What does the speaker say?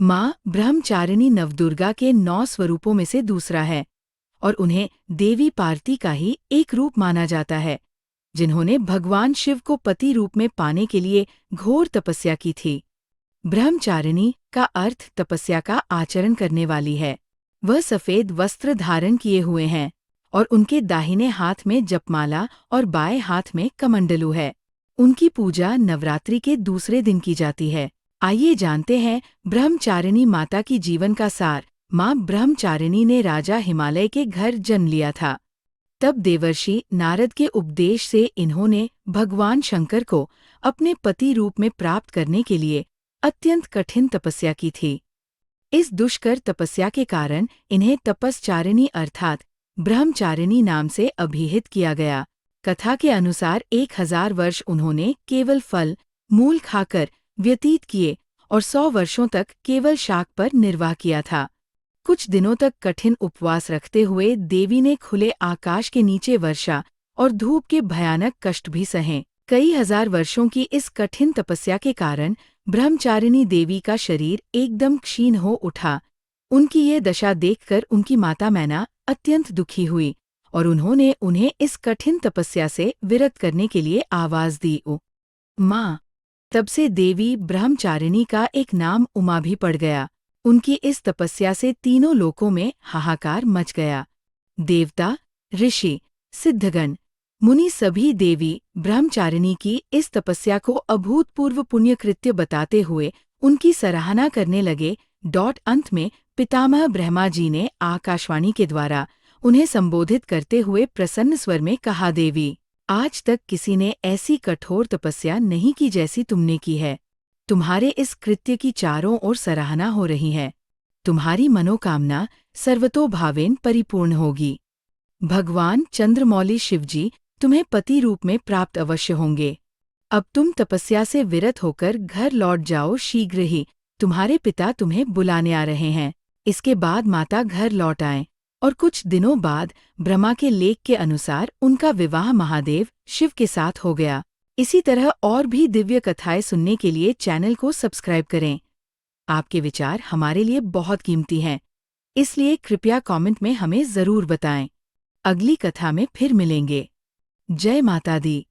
माँ ब्रह्मचारिणी नवदुर्गा के 9 स्वरूपों में से दूसरा है और उन्हें देवी पार्वती का ही एक रूप माना जाता है, जिन्होंने भगवान शिव को पति रूप में पाने के लिए घोर तपस्या की थी। ब्रह्मचारिणी का अर्थ तपस्या का आचरण करने वाली है। वह सफेद वस्त्र धारण किए हुए हैं और उनके दाहिने हाथ में जपमाला और बाएं हाथ में कमंडलू है। उनकी पूजा नवरात्रि के दूसरे दिन की जाती है। आइए जानते हैं ब्रह्मचारिणी माता की जीवन का सार। माँ ब्रह्मचारिणी ने राजा हिमालय के घर जन्म लिया था। तब देवर्षि नारद के उपदेश से इन्होंने भगवान शंकर को अपने पति रूप में प्राप्त करने के लिए अत्यंत कठिन तपस्या की थी। इस दुष्कर तपस्या के कारण इन्हें तपस्चारिणी अर्थात ब्रह्मचारिणी नाम से अभिहित किया गया। कथा के अनुसार 1000 वर्ष उन्होंने केवल फल मूल खाकर व्यतीत किए और 100 वर्षों तक केवल शाक पर निर्वाह किया था। कुछ दिनों तक कठिन उपवास रखते हुए देवी ने खुले आकाश के नीचे वर्षा और धूप के भयानक कष्ट भी सहे। कई हजार वर्षों की इस कठिन तपस्या के कारण ब्रह्मचारिणी देवी का शरीर एकदम क्षीण हो उठा। उनकी ये दशा देखकर उनकी माता मैना अत्यंत दुखी हुई और उन्होंने उन्हें इस कठिन तपस्या से विरत करने के लिए आवाज दी। माँ। तब से देवी ब्रह्मचारिणी का एक नाम उमा भी पड़ गया। उनकी इस तपस्या से तीनों लोकों में हाहाकार मच गया। देवता, ऋषि, सिद्धगण, मुनि सभी देवी ब्रह्मचारिणी की इस तपस्या को अभूतपूर्व पुण्यकृत्य बताते हुए उनकी सराहना करने लगे। अंत में पितामह ब्रह्मा जी ने आकाशवाणी के द्वारा उन्हें संबोधित करते हुए प्रसन्न स्वर में कहा, देवी, आज तक किसी ने ऐसी कठोर तपस्या नहीं की जैसी तुमने की है। तुम्हारे इस कृत्य की चारों ओर सराहना हो रही है। तुम्हारी मनोकामना सर्वतोभावेन परिपूर्ण होगी। भगवान चंद्रमौली शिवजी तुम्हें पति रूप में प्राप्त अवश्य होंगे। अब तुम तपस्या से विरत होकर घर लौट जाओ शीघ्र ही। तुम्हारे पिता तुम्हें बुलाने आ रहे हैं। इसके बाद माता घर लौट आए और कुछ दिनों बाद ब्रह्मा के लेख के अनुसार उनका विवाह महादेव शिव के साथ हो गया। इसी तरह और भी दिव्य कथाएं सुनने के लिए चैनल को सब्सक्राइब करें। आपके विचार हमारे लिए बहुत कीमती हैं, इसलिए कृपया कमेंट में हमें जरूर बताएं। अगली कथा में फिर मिलेंगे। जय माता दी।